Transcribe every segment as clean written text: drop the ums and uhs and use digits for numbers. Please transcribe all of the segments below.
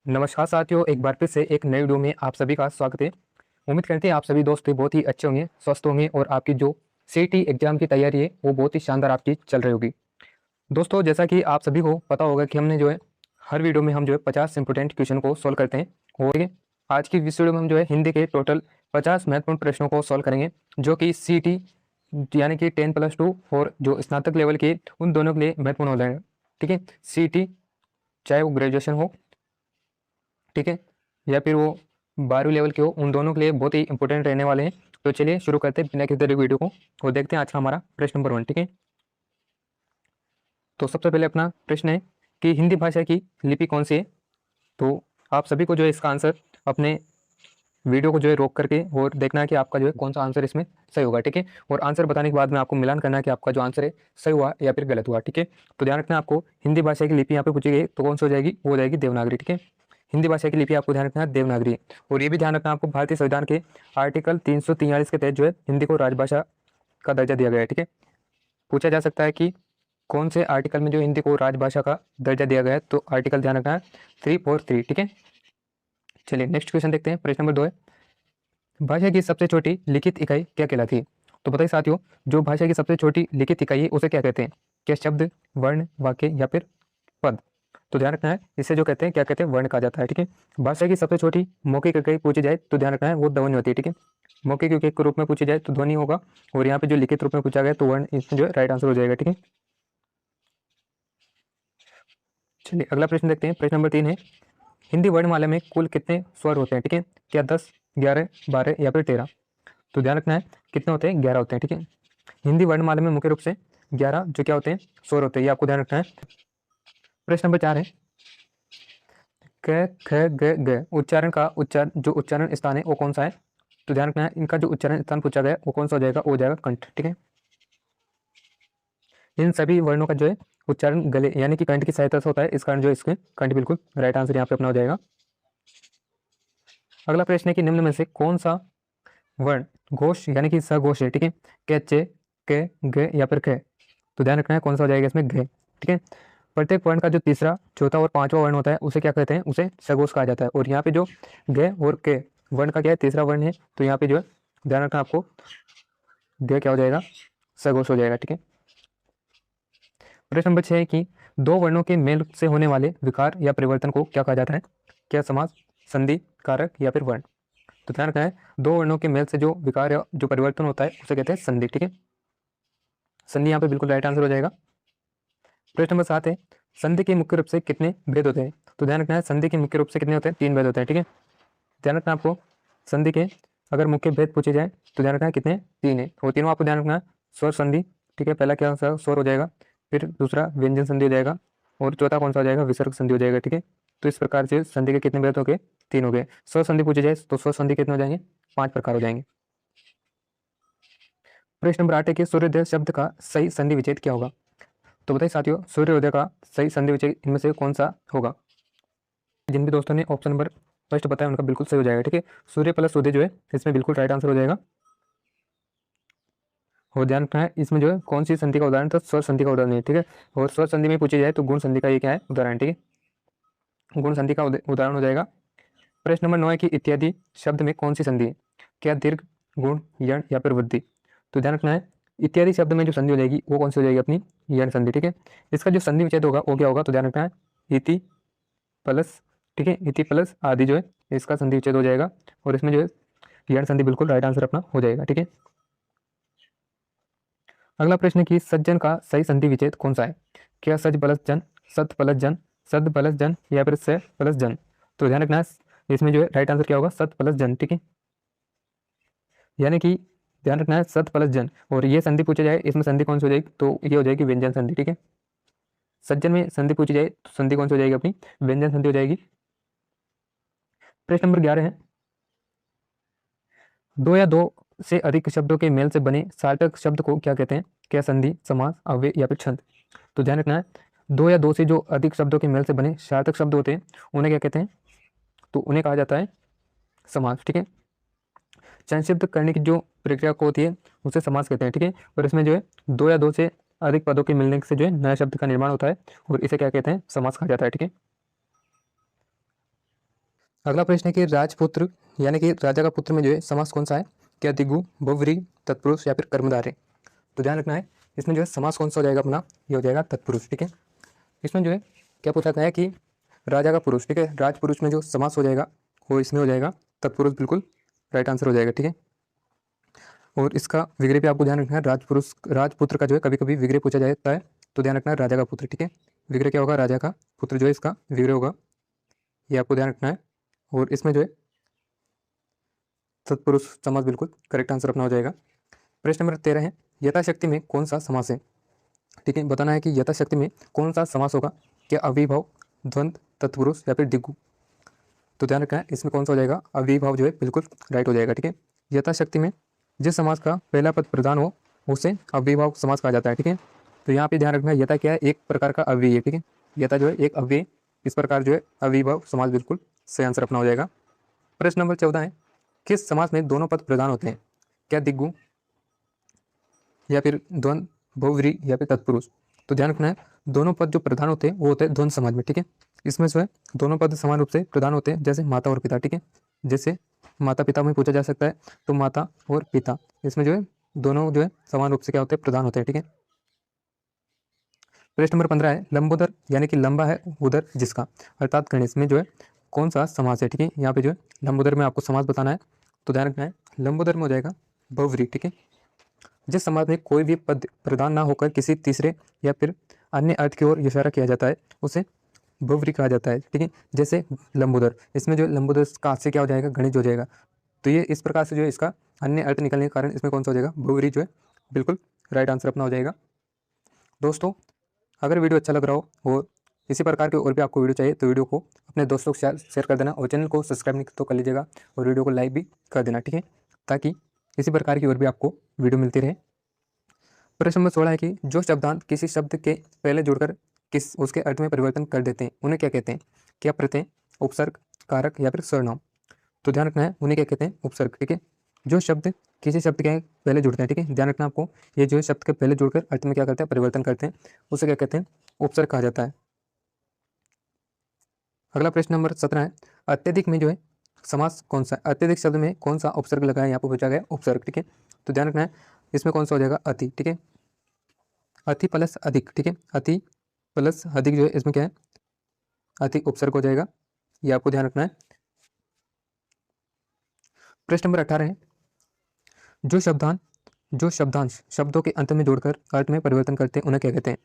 नमस्कार साथियों, एक बार फिर से एक नई वीडियो में आप सभी का स्वागत है। उम्मीद करते हैं आप सभी दोस्त बहुत ही अच्छे होंगे, स्वस्थ होंगे और आपकी जो सीईटी एग्जाम की तैयारी है वो बहुत ही शानदार आपकी चल रही होगी। दोस्तों, जैसा कि आप सभी को पता होगा कि हमने जो है हर वीडियो में हम जो है 50 इंपोर्टेंट क्वेश्चन को सॉल्व करते हैं। और आज की इस वीडियो में हम जो है हिंदी के टोटल 50 महत्वपूर्ण प्रश्नों को सॉल्व करेंगे, जो कि सीईटी यानी कि 10+2 और जो स्नातक लेवल के उन दोनों के लिए महत्वपूर्ण हो जाएगा। ठीक है, सीईटी चाहे वो ग्रेजुएशन हो, ठीक है, या फिर वो 12वीं लेवल के हो, उन दोनों के लिए बहुत ही इंपॉर्टेंट रहने वाले हैं। तो चलिए शुरू करते हैं बिना किसी देरी वीडियो को और देखते हैं आज का हमारा प्रश्न नंबर 1। ठीक है, तो सबसे पहले अपना प्रश्न है कि हिंदी भाषा की लिपि कौन सी है। तो आप सभी को जो है इसका आंसर अपने वीडियो को जो है रोक करके और देखना है कि आपका जो है कौन सा आंसर इसमें सही होगा। ठीक है, और आंसर बताने के बाद में आपको मिलान करना है कि आपका जो आंसर है सही हुआ या फिर गलत हुआ। ठीक है, तो ध्यान रखना, आपको हिंदी भाषा की लिपि यहाँ पे पूछी गई तो कौन सी हो जाएगी, वो हो जाएगी देवनागरी। ठीक है, हिंदी भाषा की लिपि आपको ध्यान रखना है देवनागरी। और ये भी ध्यान रखना आपको भारतीय संविधान के आर्टिकल 343 के तहत जो है हिंदी को राजभाषा का दर्जा दिया गया है। ठीक है, पूछा जा सकता है कि कौन से आर्टिकल में जो हिंदी को राजभाषा का दर्जा दिया गया है, तो आर्टिकल ध्यान रखना है 343। ठीक है, चलिए नेक्स्ट क्वेश्चन देखते हैं। प्रश्न नंबर 2 है, भाषा की सबसे छोटी लिखित इकाई क्या कहलाती है। तो बताइए साथियों, जो भाषा की सबसे छोटी लिखित इकाई है उसे क्या कहते हैं? क्या शब्द, वर्ण, वाक्य या फिर पद? तो ध्यान रखना है, इसे जो कहते हैं क्या कहते हैं, वर्ण कहा जाता है। ठीक है, भाषा की सबसे छोटी मौखिक इकाई पूछी जाए तो ध्यान रखना है वो ध्वनि होती है। ठीक है, मौखिक इकाई के रूप में पूछी जाए तो ध्वनि होगा, और यहाँ पे जो लिखित रूप में पूछा गया तो वर्ण, इसमें जो है राइट आंसर हो जाएगा। ठीक है, चलिए अगला प्रश्न देखते हैं। प्रश्न नंबर 3 है, हिंदी वर्णमाला में कुल कितने स्वर होते हैं? ठीक है, क्या 10, 11, 12 या फिर 13? तो ध्यान रखना है कितने होते हैं, 11 होते हैं। ठीक है, हिंदी वर्णमाला में मुख्य रूप से 11 जो क्या होते हैं, स्वर होते हैं, ये आपको ध्यान रखना है। प्रश्न नंबर 4 है, क ख ग ग उच्चारण का जो उच्चारण स्थान है वो कौन सा है? तो ध्यान रखना है इनका जो उच्चारण स्थान पूछा गया है वो कौन सा हो जाएगा, वो हो जाएगा कंठ। ठीक है, इन सभी वर्णों का जो है उच्चारण गले यानी कि कंठ की सहायता से होता है, इस कारण जो इसके कंठ बिल्कुल राइट आंसर यहाँ पे अपना हो जाएगा। अगला प्रश्न है कि निम्न में से कौन सा वर्ण घोष यानी कि सघोष है? ठीक है, क च क ग या फिर ख? तो ध्यान रखना है कौन सा हो जाएगा इसमें, घ। ठीक है, प्रत्येक वर्ण का जो तीसरा, चौथा और पांचवा वर्ण होता है उसे क्या कहते हैं, उसे सघोष कहा जाता है। और यहाँ पे जो ग और क वर्ण का क्या है, तीसरा वर्ण है, तो यहाँ पे जो है ध्यान रखना आपको ग क्या हो जाएगा, सघोष हो जाएगा। ठीक है, प्रश्न नंबर 6 है कि दो वर्णों के मेल से होने वाले विकार या परिवर्तन को क्या कहा जाता है? क्या समास, संधि, कारक या फिर वर्ण? तो ध्यान रखना है दो वर्णों के मेल से जो विकार या जो परिवर्तन होता है उसे कहते हैं संधि। ठीक है, संधि यहाँ पे बिल्कुल राइट आंसर हो जाएगा। प्रश्न नंबर 7 है, संधि के मुख्य रूप से कितने भेद होते हैं? तो ध्यान रखना है संधि के मुख्य रूप से कितने होते हैं, 3 भेद होते हैं। ठीक है, ध्यान रखना आपको संधि के अगर मुख्य भेद पूछे जाए तो ध्यान रखना है कितने, 3 है। और तीनों आपको ध्यान रखना है स्वर संधि। ठीक है, पहला क्या स्वर हो जाएगा, फिर दूसरा व्यंजन संधि हो जाएगा, और चौथा कौन सा हो जाएगा, विसर्ग संधि हो जाएगा। ठीक है, तो इस प्रकार से संधि के कितने भेद हो गए, 3 हो गए। स्वर संधि पूछे जाए तो स्वर संधि कितने हो जाएंगे, 5 प्रकार हो जाएंगे। प्रश्न नंबर 8 है कि सूर्योदय शब्द का सही संधि विच्छेद क्या होगा? तो बताइए साथियों, सूर्योदय का सही संधि विच्छेद इनमें से कौन सा होगा? जिन भी दोस्तों ने ऑप्शन नंबर फर्स्ट बताया उनका बिल्कुल सही हो जाएगा। ठीक है, सूर्य प्लस उदय जो है इसमें बिल्कुल राइट आंसर हो जाएगा। और ध्यान रखना है इसमें जो है कौन सी संधि का उदाहरण, तो स्वर संधि का उदाहरण है। ठीक है, और स्वर संधि में पूछी जाए तो गुण संधि का ये क्या है, उदाहरण। ठीक है, गुण संधि का उदाहरण हो जाएगा। प्रश्न नंबर 9 है कि इत्यादि शब्द में कौन सी संधि है? क्या दीर्घ, गुण, यण या फिर वृद्धि? तो ध्यान रखना है इत्यादि शब्द में जो संधि हो जाएगी वो कौन सी हो जाएगी, अपनी यण संधि। ठीक है, इसका जो संधि विच्छेद होगा वो क्या होगा, तो ध्यान रखना है इति प्लस, ठीक है, इति प्लस आदि जो है इसका संधि विच्छेद हो जाएगा, और इसमें जो है यण संधि बिल्कुल राइट आंसर अपना हो जाएगा। ठीक है, अगला प्रश्न है कि सज्जन का सही संधि विच्छेद कौन सा है? क्या सज प्लस जन, सत प्लस जन, सद प्लस जन या फिर स प्लस जन? तो ध्यान रखना है इसमें जो है राइट आंसर क्या होगा, सत प्लस जन। ठीक है, यानी कि ध्यान रखना है सत प्लस जन, और ये संधि पूछे जाए इसमें संधि कौन सी हो जाएगी, तो ये हो जाएगी व्यंजन संधि। ठीक है, सज्जन में संधि पूछी जाए तो संधि कौन सी हो जाएगी, अपनी व्यंजन संधि हो जाएगी। प्रश्न नंबर 11 है, दो या दो से अधिक शब्दों के मेल से बने सार्थक शब्द को क्या कहते हैं? क्या संधि, समास, अव्यय या फिर छंद? तो ध्यान रखना है दो या दो से जो अधिक शब्दों के मेल से बने सार्थक शब्द होते हैं उन्हें क्या कहते हैं, तो उन्हें कहा जाता है समास। ठीक है, संक्षिप्त करने की जो प्रक्रिया को होती है उसे समास कहते हैं। ठीक है, और इसमें जो है दो या दो से अधिक पदों के मिलने से जो है नए शब्द का निर्माण होता है, और इसे क्या कहते हैं, समास कहा जाता है। ठीक है, अगला प्रश्न है कि राजपुत्र यानी कि राजा का पुत्र में जो है समास कौन सा है? क्या दिगु, बहुव्रीहि, तत्पुरुष या फिर कर्मधारय? तो ध्यान रखना है इसमें जो है समास कौन सा हो जाएगा अपना, ये हो जाएगा तत्पुरुष। ठीक है, इसमें जो है क्या पूछा गया है कि राजा का पुरुष, ठीक है, राजपुरुष में जो समास हो जाएगा वो इसमें हो जाएगा तत्पुरुष, बिल्कुल राइट आंसर हो जाएगा। ठीक है, और इसका विग्रह भी आपको ध्यान रखना है, राजपुरुष राजपुत्र का जो है कभी कभी विग्रह पूछा जाता है, तो ध्यान रखना है राजा का पुत्र। ठीक है, विग्रह क्या होगा? राजा का पुत्र जो है इसका विग्रह होगा, ये आपको ध्यान रखना है। और इसमें जो है तत्पुरुष समास बिल्कुल करेक्ट आंसर अपना हो जाएगा। प्रश्न नंबर 13 है, यथाशक्ति में कौन सा समास है? ठीक है, बताना है कि यथाशक्ति में कौन सा समास होगा? क्या अविभाव, द्वंद्व, तत्पुरुष या फिर दिगु? तो ध्यान रखना है इसमें कौन सा हो जाएगा? अविभाव जो है बिल्कुल राइट हो जाएगा। ठीक है, यथाशक्ति में जिस समास का पहला पद प्रधान हो उसे अविभाव समास कहा जाता है। ठीक है, तो यहाँ पे ध्यान रखना है यथा क्या है? एक प्रकार का अव्यय है। ठीक है, यथा जो है एक अव्यय, इस प्रकार जो है अविभाव समास बिल्कुल सही आंसर अपना हो जाएगा। प्रश्न नंबर 14 है, किस समास में दोनों पद प्रधान होते हैं? क्या दिगु या फिर द्वंद्व, बहुव्रीहि या फिर तत्पुरुष? तो ध्यान रखना है दोनों पद जो प्रधान होते हैं वो होते हैं द्वंद्व समाज में। ठीक है, इसमें जो है दोनों पद समान रूप से प्रधान होते हैं, जैसे माता और पिता। ठीक है, जैसे माता पिता में पूछा जा सकता है तो माता और पिता, इसमें जो है दोनों जो है समान रूप से क्या होते हैं? प्रधान होते हैं। ठीक है, प्रश्न नंबर 15 है, लंबोदर यानी कि लंबा है उदर जिसका, अर्थात गणेश में जो है कौन सा समास है? ठीक है, यहाँ पे जो है लंबोदर में आपको समास बताना है, तो ध्यान रखना है लंबोदर में हो जाएगा बहुव्रीहि। ठीक है, जिस समाज में कोई भी पद प्रधान ना होकर किसी तीसरे या फिर अन्य अर्थ की ओर इशारा किया जाता है उसे बहुव्रीहि कहा जाता है। ठीक है, जैसे लंबोदर, इसमें जो लंबोदर का हाथ से क्या हो जाएगा? गणेश हो जाएगा। तो ये इस प्रकार से जो है इसका अन्य अर्थ निकलने के कारण इसमें कौन सा हो जाएगा? बहुव्रीहि जो है बिल्कुल राइट आंसर अपना हो जाएगा। दोस्तों, अगर वीडियो अच्छा लग रहा हो और इसी प्रकार के और भी आपको वीडियो चाहिए तो वीडियो को अपने दोस्तों के साथ शेयर कर देना, और चैनल को सब्सक्राइब नहीं तो कर लीजिएगा, और वीडियो को लाइक भी कर देना। ठीक है, ताकि इसी प्रकार की और भी आपको वीडियो मिलती रहे। प्रश्न नंबर 16 है कि जो शब्दांत किसी शब्द के पहले जुड़कर किस उसके अर्थ में परिवर्तन कर देते हैं उन्हें क्या कहते हैं? क्या प्रत्यय, उपसर्ग, कारक या फिर सर्वनाम? तो ध्यान रखना है उन्हें क्या कहते हैं? उपसर्ग। ठीक है, जो शब्द किसी शब्द के पहले जुड़ते हैं, ठीक है, ध्यान रखना आपको, ये जो है शब्द के पहले जुड़कर अर्थ में क्या करते हैं? परिवर्तन करते हैं, उसे क्या कहते हैं? उपसर्ग कहा जाता है। अगला प्रश्न नंबर 17 है, अत्यधिक में जो है समास कौन सा? अत्यधिक शब्द में कौन सा उपसर्ग लगा है? यहाँ पर पूछा गया उपसर्ग। ठीक है, तो ध्यान रखना है इसमें कौन सा हो जाएगा? अति। ठीक है, अति प्लस अधिक। ठीक है, अति प्लस अधिक जो है इसमें क्या है? अति उपसर्ग हो जाएगा, ये आपको ध्यान रखना है। प्रश्न नंबर 18 है, जो शब्दांश शब्दों के अंत में जोड़कर अर्थ में परिवर्तन करते हैं उन्हें क्या कहते हैं?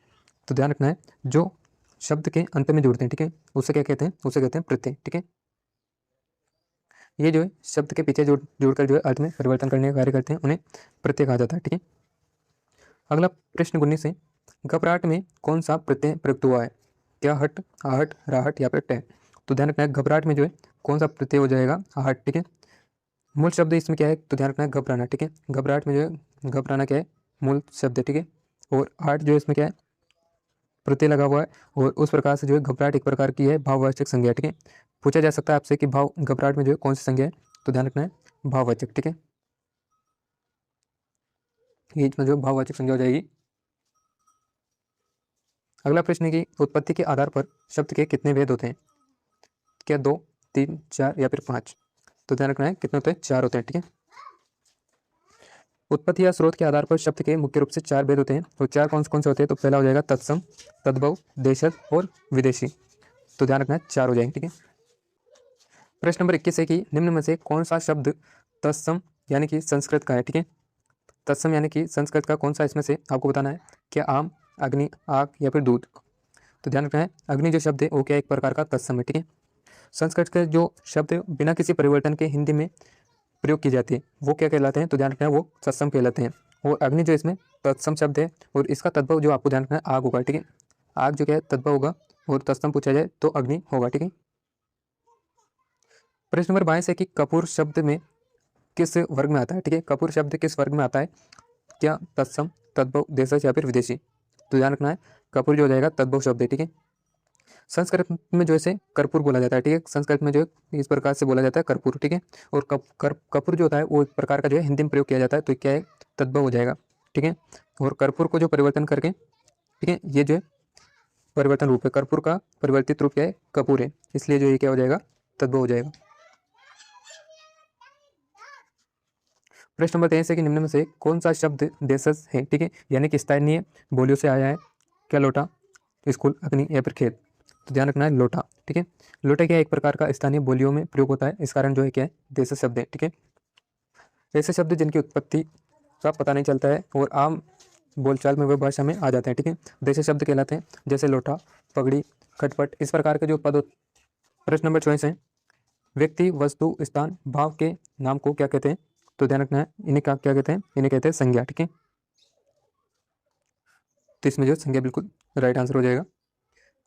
तो ध्यान रखना है जो शब्द के अंत में जोड़ते हैं, ठीक है, उसे क्या कहते हैं? उसे कहते हैं प्रत्यय। ठीक है, ये जो है शब्द के पीछे जोड़कर जो है अर्थ में परिवर्तन करने का कार्य करते हैं, उन्हें प्रत्यय कहा जाता है। ठीक है, अगला प्रश्न 19 है, घबराहट में कौन सा प्रत्यय प्रयुक्त हुआ है? क्या हट, आहट, राहट या फिर टय? तो ध्यान रखना है घबराहट में जो है कौन सा प्रत्यय हो जाएगा? आहट। ठीक है, मूल शब्द इसमें क्या है? तो ध्यान रखना है घबराना। ठीक है, घबराहट में जो है घबराना क्या है? मूल शब्द है। ठीक है, और आहट जो है इसमें क्या है? प्रत्यय लगा हुआ है, और उस प्रकार से जो है घबराहट एक प्रकार की है भाववाचक संज्ञा। ठीक है, पूछा जा सकता है आपसे कि भाव घबराहट में जो है कौन सी संज्ञा है? तो ध्यान रखना है भाववाचक। ठीक है, ये इसमें जो भाववाचक संज्ञा हो जाएगी। अगला प्रश्न है कि उत्पत्ति के आधार पर शब्द के कितने भेद होते हैं? क्या 2, 3, 4 या फिर 5? तो ध्यान रखना है कितने होते हैं? 4 होते हैं। ठीक है, उत्पत्ति या स्रोत के आधार पर शब्द के मुख्य रूप से 4 भेद होते हैं, तो 4 कौन से होते हैं? तो पहला हो जाएगा तत्सम, तद्भव, देशज और विदेशी। तो ध्यान रखना है 4 हो जाएंगे। ठीक है, प्रश्न नंबर 21 है कि निम्न में से कौन सा शब्द तत्सम यानी कि संस्कृत का है? ठीक है, तत्सम यानी कि संस्कृत का कौन सा इसमें से आपको बताना है? क्या आम, अग्नि, आग या फिर दूध? तो ध्यान रखना है अग्नि जो शब्द है वो क्या एक प्रकार का तत्सम है। ठीक है, संस्कृत के जो शब्द बिना किसी परिवर्तन के हिंदी में प्रयोग की जाती है वो क्या कहलाते हैं? तो ध्यान रखना है वो तत्सम कहलाते हैं, और अग्नि जो इसमें तत्सम शब्द है, और इसका तद्भव जो आपको ध्यान रखना है आग होगा। ठीक है, आग जो क्या है तद्भव होगा, और तत्सम पूछा जाए तो अग्नि होगा। ठीक है, प्रश्न नंबर 22 है कि कपूर शब्द में किस वर्ग में आता है? ठीक है, कपूर शब्द किस वर्ग में आता है? क्या तत्सम, तद्भव, देशज या फिर विदेशी? तो ध्यान रखना है कपूर जो हो जाएगा तद्भव शब्द है। ठीक है, संस्कृत में जो है कर्पूर बोला जाता है। ठीक है, संस्कृत में जो है इस प्रकार से बोला जाता है कर्पूर। ठीक है, और कपूर जो होता है वो एक प्रकार का जो है हिंदी में प्रयोग किया जाता है, तो क्या है? तद्भव हो जाएगा। ठीक है, और कर्पूर को जो परिवर्तन करके, ठीक है, ये जो है परिवर्तन रूप है, कर्पूर का परिवर्तित रूप क्या है? कपूर है, इसलिए जो ये क्या हो जाएगा? तद्भव हो जाएगा। प्रश्न नंबर 23 है कि निम्न में से कौन सा शब्द देशज है, ठीक है, यानी कि स्थानीय बोलियों से आया है। क्या लोटा, स्कूल, अग्नि या फिर खेत। तो ध्यान रखना है लोटा, ठीक है। लोटा क्या एक प्रकार का स्थानीय बोलियों में प्रयोग होता है, इस कारण जो है क्या है देशज शब्द है, ठीक है। ऐसे शब्द जिनकी उत्पत्ति का पता नहीं चलता है और आम बोलचाल में व भाषा में आ जाते हैं, ठीक है, देशज शब्द कहलाते हैं। जैसे लोटा, पगड़ी, खटपट, इस प्रकार के जो पद। प्रश्न नंबर 24 है, व्यक्ति, वस्तु, स्थान, भाव के नाम को क्या कहते हैं। तो ध्यान रखना है इन्हें क्या कहते हैं, इन्हें कहते हैं संज्ञा, ठीक है। तो इसमें जो संज्ञा बिल्कुल राइट आंसर हो जाएगा।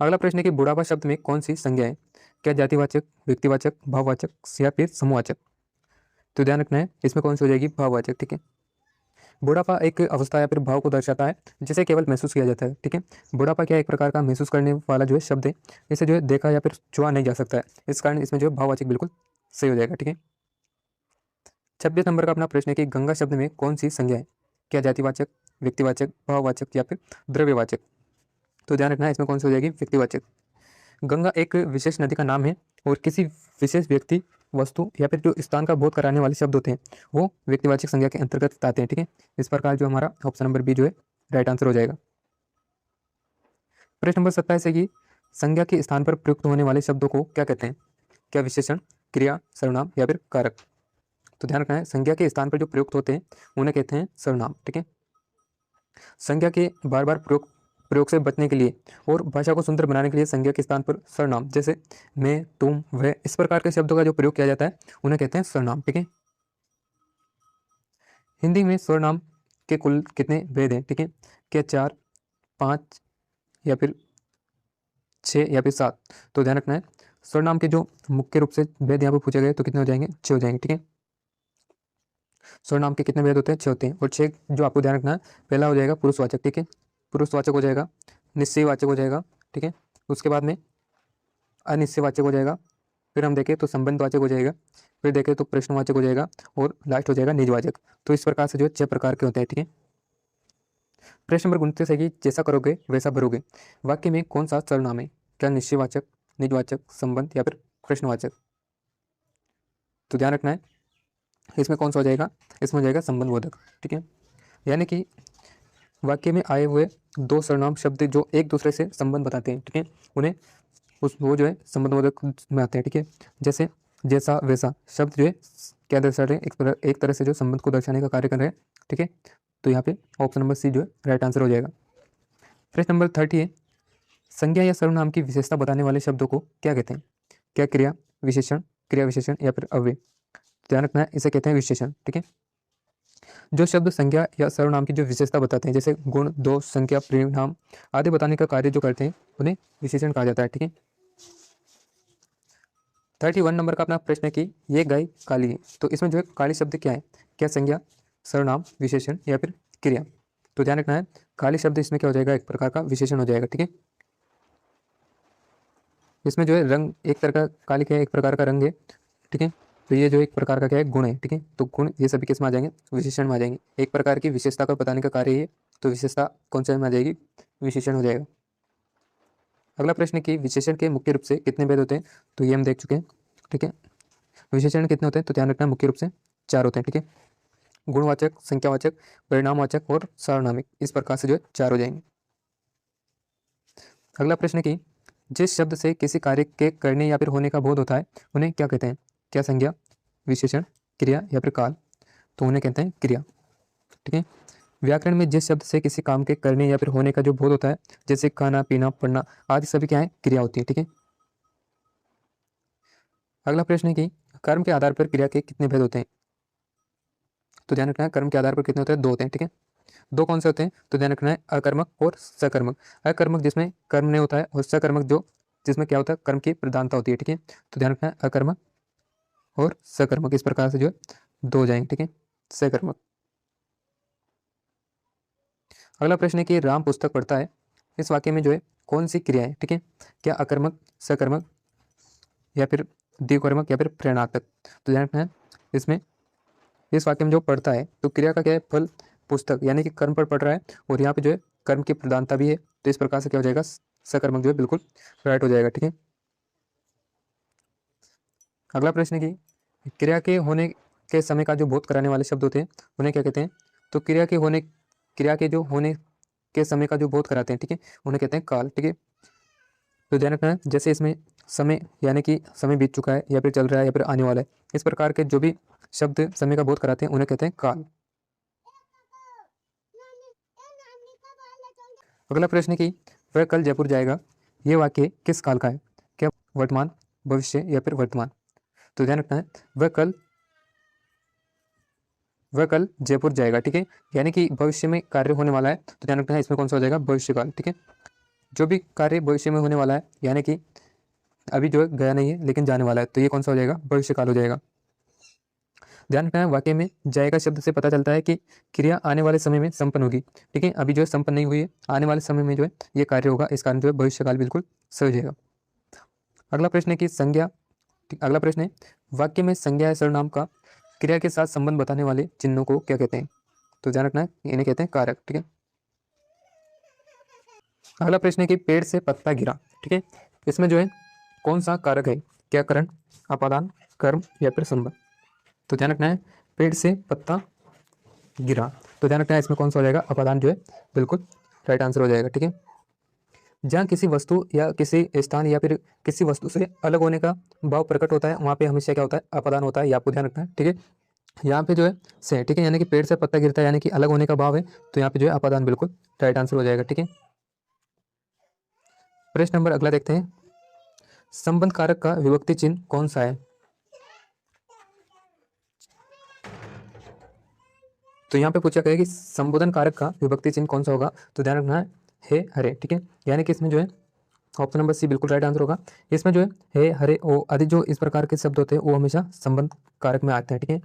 अगला प्रश्न है कि बुढ़ापा शब्द में कौन सी संज्ञा है। क्या जातिवाचक, व्यक्तिवाचक, भाववाचक या फिर समूहवाचक। तो ध्यान रखना है इसमें कौन सी हो जाएगी, भाववाचक, ठीक है। बुढ़ापा एक अवस्था या फिर भाव को दर्शाता है जिसे केवल महसूस किया जाता है, ठीक है। बुढ़ापा क्या एक प्रकार का महसूस करने वाला जो है शब्द है, इसे जो है देखा या फिर छुआ नहीं जा सकता है, इस कारण इसमें जो है भाववाचक बिल्कुल सही हो जाएगा, ठीक है। 26 नंबर का अपना प्रश्न है कि गंगा शब्द में कौन सी संज्ञा है। क्या जातिवाचक, व्यक्तिवाचक, भाववाचक या फिर द्रव्यवाचक। तो ध्यान रखना है इसमें कौन सी हो जाएगी, व्यक्तिवाचक। गंगा एक विशेष नदी का नाम है और किसी विशेष व्यक्ति, वस्तु या फिर जो स्थान का बोध कराने वाले शब्द होते हैं वो व्यक्तिवाचक संज्ञा के अंतर्गत आते हैं, ठीक है। इस प्रकार जो हमारा ऑप्शन नंबर बी जो है राइट आंसर हो जाएगा। प्रश्न नंबर 27 है कि संज्ञा के स्थान पर प्रयुक्त होने वाले शब्दों को क्या कहते हैं। क्या विशेषण, क्रिया, सर्वनाम या फिर कारक। तो ध्यान रखना है संज्ञा के स्थान पर जो प्रयुक्त होते हैं उन्हें कहते हैं सर्वनाम, ठीक है। संज्ञा के बार बार प्रयोग से बचने के लिए और भाषा को सुंदर बनाने के लिए संज्ञा के स्थान पर सर्वनाम, जैसे मैं, तुम, वह, इस प्रकार के शब्दों का जो प्रयोग किया जाता है उन्हें कहते हैं सर्वनाम, ठीक है। हिंदी में सर्वनाम के कुल कितने भेद हैं, ठीक है। क्या 4, 5 या फिर 6 या फिर 7। तो ध्यान रखना है सर्वनाम के जो मुख्य रूप से भेद यहाँ पर पूछे गए तो कितने हो जाएंगे, 6 हो जाएंगे, ठीक है। सर्वनाम के कितने भेद होते हैं, 6 होते हैं। और 6 जो आपको ध्यान रखना है, पहला हो जाएगा पुरुषवाचक, ठीक है, पुरुषवाचक हो जाएगा। निश्चयवाचक हो जाएगा, ठीक है। उसके बाद में अनिश्चयवाचक हो जाएगा। फिर हम देखें तो संबंधवाचक हो जाएगा। फिर देखें तो प्रश्नवाचक हो जाएगा और लास्ट हो जाएगा निजवाचक। तो इस प्रकार से जो 6 प्रकार के होते हैं, ठीक है। प्रश्न नंबर 29 है कि जैसा करोगे वैसा भरोगे वाक्य में कौन सा सर्वनाम है। क्या निश्चयवाचक, निजवाचक, संबंध या फिर प्रश्नवाचक। तो ध्यान रखना है इसमें कौन सा हो जाएगा, इसमें हो जाएगा संबंधबोधक, ठीक है। यानी कि वाक्य में आए हुए दो सर्वनाम शब्द जो एक दूसरे से संबंध बताते हैं, ठीक है, उन्हें वो जो है संबंधबोधक में आते हैं, ठीक है। जैसे जैसा वैसा शब्द जो है क्या दर्शा रहे हैं, एक तरह से जो संबंध को दर्शाने का कार्य कर रहे हैं, ठीक है। तो यहाँ पे ऑप्शन नंबर सी जो है राइट आंसर हो जाएगा। प्रश्न नंबर 30 है, संज्ञा या सर्वनाम की विशेषता बताने वाले शब्दों को क्या कहते हैं। क्या क्रिया विशेषण, क्रिया विशेषण या फिर अव्यय। ध्यान रखना है इसे कहते हैं विशेषण, ठीक है। जो शब्द संज्ञा या सर्वनाम की जो विशेषता बताते हैं, जैसे गुण, दोष, संख्या, परिणाम आदि बताने का कार्य जो करते हैं उन्हें विशेषण कहा जाता है, ठीक है। 31 नंबर का अपना प्रश्न है कि ये गाय काली है, तो इसमें जो है काली शब्द क्या है। क्या संज्ञा, सर्वनाम, विशेषण या फिर क्रिया। तो ध्यान रखना है काली शब्द इसमें क्या हो जाएगा, एक प्रकार का विशेषण हो जाएगा, ठीक है। इसमें जो है रंग एक तरह का, काली क्या है एक प्रकार का रंग है, ठीक है। तो ये जो एक प्रकार का क्या है गुण है, ठीक है। तो गुण ये सभी किस में आ जाएंगे, विशेषण में आ जाएंगे। एक प्रकार की विशेषता को बताने का कार्य है, तो विशेषता कौन सा में आ जाएगी, विशेषण हो जाएगा। अगला प्रश्न की विशेषण के मुख्य रूप से कितने भेद होते हैं। तो ये हम देख चुके हैं, ठीक है। विशेषण कितने होते हैं, तो ध्यान रखना मुख्य रूप से 4 होते हैं, ठीक है। गुणवाचक, संख्यावाचक, परिणामवाचक और सार्वनामिक, इस प्रकार से जो है 4 हो जाएंगे। अगला प्रश्न की जिस शब्द से किसी कार्य के करने या फिर होने का बोध होता है उन्हें क्या कहते हैं। क्या संज्ञा, विशेषण, क्रिया या फिर काल। तो उन्हें कहते हैं क्रिया, ठीक है। व्याकरण में जिस शब्द से किसी काम के करने या फिर होने का जो बोध होता है, जैसे खाना, पीना, पढ़ना आदि सभी क्या है, क्रिया होती है, ठीक है। अगला प्रश्न है कि कर्म के आधार पर क्रिया के कितने भेद होते हैं। तो ध्यान रखना है कर्म के आधार पर कितने होते हैं, 2 होते हैं, ठीक है। 2 कौन से होते हैं, तो ध्यान रखना है अकर्मक और सकर्मक। अकर्मक जिसमें कर्म नहीं होता है और सकर्मक जो जिसमें क्या होता है, कर्म की प्रधानता होती है, ठीक है। तो ध्यान रखना है अकर्मक और सकर्मक, इस प्रकार से जो है 2 हो जाएंगे, ठीक है, सकर्मक। अगला प्रश्न है कि राम पुस्तक पढ़ता है, इस वाक्य में जो है कौन सी क्रिया है, ठीक है। क्या अकर्मक, सकर्मक या फिर द्विकर्मक या फिर प्रेरणात्मक। तो ध्यान रखना है इसमें इस वाक्य में जो पढ़ता है तो क्रिया का क्या है, फल पुस्तक यानी कि कर्म पर पढ़ रहा है और यहाँ पे जो है कर्म की प्रधानता भी है, तो इस प्रकार से क्या हो जाएगा, सकर्मक जो है बिल्कुल राइट हो जाएगा, ठीक है। अगला प्रश्न की के समय का जो बोध कराने वाले शब्द होते हैं उन्हें क्या कहते हैं? तो क्रिया के जो होने के समय का जो बोध कराते हैं, ठीक है, उन्हें कहते हैं काल, ठीक है। तो ध्यान रखना है, जैसे इसमें समय यानी कि समय बीत चुका है या फिर चल रहा है या फिर आने वाला है, इस प्रकार के जो भी शब्द समय का बोध कराते हैं उन्हें कहते हैं काल। अगला प्रश्न है कि वह कल जयपुर जाएगा, ये वाक्य किस काल का है? क्या वर्तमान, भविष्य या फिर वर्तमान? तो ध्यान रखना है, वह कल जयपुर जाएगा, ठीक है, यानी कि भविष्य में कार्य होने वाला है, तो ध्यान रखना है इसमें कौन सा हो जाएगा? भविष्य काल, ठीक है। जो भी कार्य भविष्य में होने वाला है यानी कि अभी जो है गया नहीं है लेकिन जाने वाला है, तो ये कौन सा हो जाएगा? भविष्य काल हो जाएगा। ध्यान रखना है, वाक्य में जाएगा शब्द से पता चलता है कि क्रिया आने वाले समय में संपन्न होगी, ठीक है, अभी जो है संपन्न नहीं हुई है, आने वाले समय में जो है ये कार्य होगा, इस कारण जो है भविष्य काल बिल्कुल सही हो जाएगा। अगला प्रश्न है कि संज्ञा, अगला प्रश्न है वाक्य में संज्ञा या सर्वनाम का क्रिया के साथ संबंध बताने वाले चिन्हों को क्या कहते हैं? तो ध्यान रखना है, इन्हें कहते हैं कारक, ठीक है। अगला प्रश्न है कि पेड़ से पत्ता गिरा, ठीक है, इसमें जो है कौन सा कारक है? क्या करण, अपादान, कर्म या फिर संबंध? तो ध्यान रखना है, पेड़ से पत्ता गिरा, तो ध्यान रखना है इसमें कौन सा हो जाएगा? अपादान जो है बिल्कुल राइट आंसर हो जाएगा, ठीक है। जहाँ किसी वस्तु या किसी स्थान या फिर किसी वस्तु से अलग होने का भाव प्रकट होता है, वहाँ पे हमेशा क्या होता है? अपादान होता है, ये आपको ध्यान रखना है, ठीक है। यहाँ पे जो है से, ठीक है, यानी कि पेड़ से पत्ता गिरता है यानी कि अलग होने का भाव है, तो यहाँ पे जो है अपादान बिल्कुल राइट आंसर हो जाएगा, ठीक है। प्रश्न नंबर अगला देखते हैं, संबंध कारक का विभक्ति चिन्ह कौन सा है? तो यहाँ पे पूछा गया कि संबोधन कारक का विभक्ति चिन्ह कौन सा होगा? तो ध्यान रखना है हरे, ठीक है, यानी कि इसमें जो है ऑप्शन नंबर सी बिल्कुल राइट आंसर होगा। इसमें जो है हरे, ओ आदि जो इस प्रकार के शब्द होते हैं वो हमेशा संबंध कारक में आते हैं, ठीक है।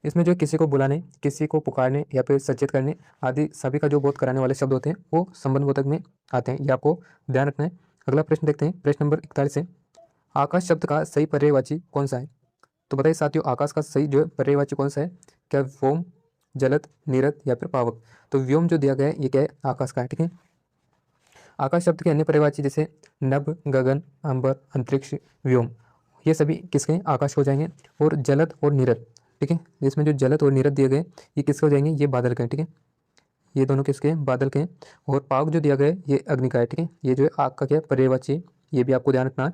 इसमें जो किसी को बुलाने, किसी को पुकारने या फिर सचेत करने आदि सभी का जो बोध कराने वाले शब्द होते हैं वो संबंध बोधक में आते हैं, ये आपको ध्यान रखना है। अगला प्रश्न देखते हैं, प्रश्न नंबर 41 है, आकाश शब्द का सही पर्यायवाची कौन सा है? तो बताइए साथियों, आकाश का सही जो है पर्यायवाची कौन सा है? क्या व्योम, जलद, नीरद या फिर पावक? तो व्योम जो दिया गया है ये क्या है? आकाश का है, ठीक है। आकाश शब्द के अन्य पर्यायवाची जैसे नभ, गगन, अंबर, अंतरिक्ष, व्योम, ये सभी किसके हैं? आकाश हो जाएंगे। और जलद और नीरद, ठीक है, इसमें जो जलद और नीरद दिए गए ये किसके हो जाएंगे? ये बादल के हैं, ठीक है, ये दोनों किसके हैं? बादल के हैं। और पावक जो दिया गया है ये अग्नि का है, ठीक है, ये जो है आग का क्या पर्यायवाची है, ये भी आपको ध्यान रखना है।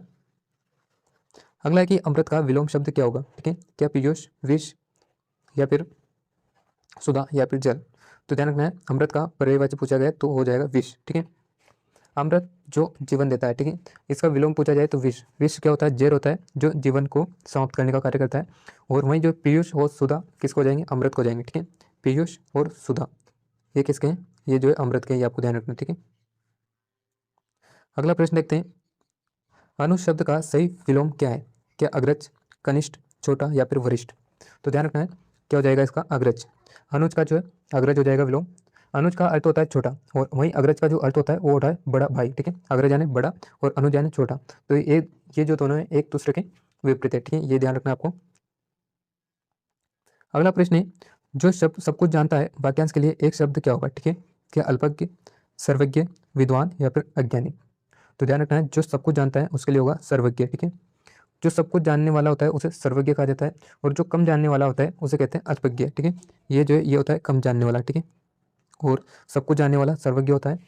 अगला है कि अमृत का विलोम शब्द क्या होगा? ठीक है, क्या पीयूष, विष या फिर सुधा या फिर जल? तो ध्यान रखना है, अमृत का पर्यायवाची पूछा गया तो हो जाएगा विष, ठीक है। अमृत जो जीवन देता है, ठीक है, इसका विलोम पूछा जाए तो विष, विष क्या होता है? जहर होता है जो जीवन को समाप्त करने का कार्य करता है। और वहीं जो पीयूष और सुधा किसको हो जाएंगे? अमृत को हो जाएंगे, ठीक है, पीयूष और सुधा ये किसके हैं? ये जो है अमृत के हैं, ये आपको ध्यान रखना है, ठीक है। अगला प्रश्न देखते हैं, अनु शब्द का सही विलोम क्या है? क्या अग्रज, कनिष्ठ, छोटा या फिर वरिष्ठ? तो ध्यान रखना है, क्या हो जाएगा इसका? अग्रज। अनुज का जो है अग्रज हो जाएगा विलोम। अनुज का अर्थ होता है छोटा और वहीं अग्रज का जो अर्थ होता है वो होता है बड़ा भाई, ठीक है, अग्रज यानी बड़ा और अनुज यानी छोटा, तो ये जो दोनों है एक दूसरे के विपरीत है, ठीक है, ये ध्यान रखना है आपको। अगला प्रश्न है, जो शब्द सब कुछ जानता है वाक्यांश के लिए एक शब्द क्या होगा? ठीक है, क्या अल्पज्ञ, सर्वज्ञ, विद्वान या फिर अज्ञानी? तो ध्यान रखना है, जो सब कुछ जानता है उसके लिए होगा सर्वज्ञ, ठीक है, जो सब कुछ जानने वाला होता है उसे सर्वज्ञ कहा जाता है और जो कम जानने वाला होता है उसे कहते हैं अल्पज्ञ, ठीक है, ये जो है ये होता है कम जानने वाला, ठीक है, और सब कुछ जानने वाला सर्वज्ञ होता है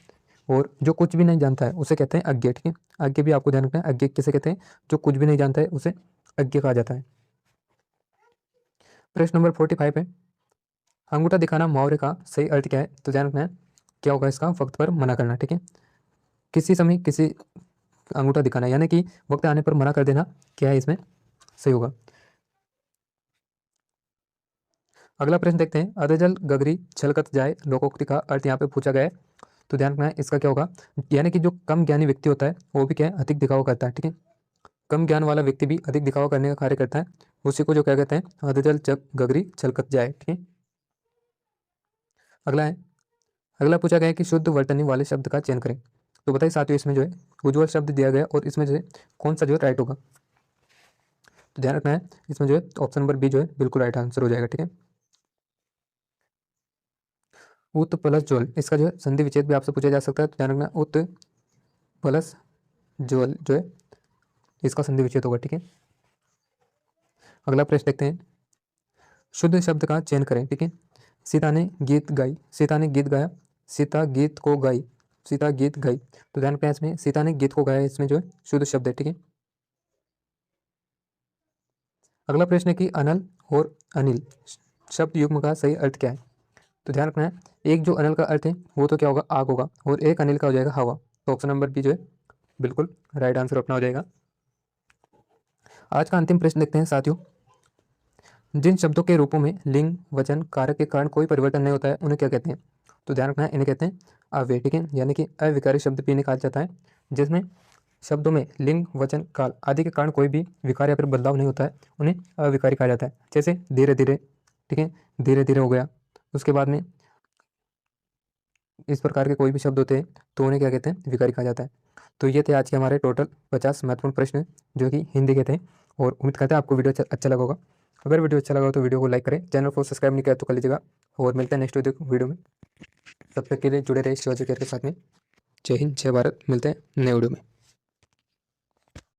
और जो कुछ भी नहीं जानता है उसे कहते हैं अज्ञ, ठीक है, अज्ञ भी आपको ध्यान रखना है, अज्ञ किसे कहते हैं? जो कुछ भी नहीं जानता है उसे अज्ञ कहा जाता है। प्रश्न नंबर 45 है, अंगूठा दिखाना मुहावरे का सही अर्थ क्या है? तो ध्यान रखना है, क्या होगा इसका? वक्त पर मना करना, ठीक है, किसी समय किसी अंगूठा दिखाना यानी कि वक्त आने पर मना कर देना, क्या है इसमें सही होगा। अगला प्रश्न देखते हैं, अधजल गगरी छलकत जाए लोकोक्ति का अर्थ यहाँ पे पूछा गया है, तो ध्यान रखना है इसका क्या होगा, यानी कि जो कम ज्ञानी व्यक्ति होता है वो भी क्या है? अधिक दिखावा करता है, ठीक है, कम ज्ञान वाला व्यक्ति भी अधिक दिखावा करने का कार्य करता है, उसी को जो क्या कहते हैं? अधजल जग गगरी छलकत जाए, ठीक है। अगला है, अगला पूछा गया है कि शुद्ध वर्तनी वाले शब्द का चयन करें, तो बताइए साथियों इसमें जो है उज्ज्वल शब्द दिया गया और इसमें जो है कौन सा जो है राइट होगा? तो ध्यान रखना है, इसमें जो है ऑप्शन नंबर बी जो है बिल्कुल राइट आंसर हो जाएगा, ठीक है। उत प्लस ज्वल, इसका जो है संधि विच्छेद भी आपसे पूछा जा सकता है, तो ध्यान रखना उत प्लस ज्वल जो है इसका संधि विच्छेद होगा, ठीक है। अगला प्रश्न देखते हैं, शुद्ध शब्द का चयन करें। ठीक है, सीता ने गीत गाई, सीता ने गीत गाया, सीता गीत को गाई, सीता गीत गाई। तो ध्यान रखना इसमें सीता ने गीत को गाया, इसमें जो है शुद्ध शब्द है। ठीक है, अगला प्रश्न है कि अनल और अनिल शब्द युग्म का सही अर्थ क्या है। तो ध्यान रखना है, एक जो अनल का अर्थ है वो तो क्या होगा, आग होगा, और एक अनिल का हो जाएगा हवा। तो ऑप्शन नंबर बी जो है बिल्कुल राइट आंसर अपना हो जाएगा। आज का अंतिम प्रश्न देखते हैं साथियों, जिन शब्दों के रूपों में लिंग वचन कारक के कारण कोई परिवर्तन नहीं होता है उन्हें क्या कहते हैं। तो ध्यान रखना है, इन्हें कहते हैं अव्यय। ठीक है, यानी कि अविकारी शब्द भी इन्हें कहा जाता है, जिसमें शब्दों में लिंग वचन काल आदि के कारण कोई भी विकार या फिर बदलाव नहीं होता है, उन्हें अविकारी कहा जाता है। जैसे धीरे धीरे, ठीक है, धीरे धीरे हो गया, उसके बाद में इस प्रकार के कोई भी शब्द होते हैं तो उन्हें क्या कहते हैं, विकारी कहा जाता है। तो ये थे आज के हमारे टोटल 50 महत्वपूर्ण प्रश्न जो कि हिंदी के थे, और उम्मीद करते हैं आपको वीडियो अच्छा लगा होगा। अगर वीडियो अच्छा लगा हो तो वीडियो को लाइक करें, चैनल को सब्सक्राइब नहीं किया तो कर लीजिएगा, और मिलते हैं नेक्स्ट वीडियो में। तब तक के लिए जुड़े रहे शिवाजी केयर के साथ में। जय हिंद, जय भारत, मिलते हैं नए वीडियो में।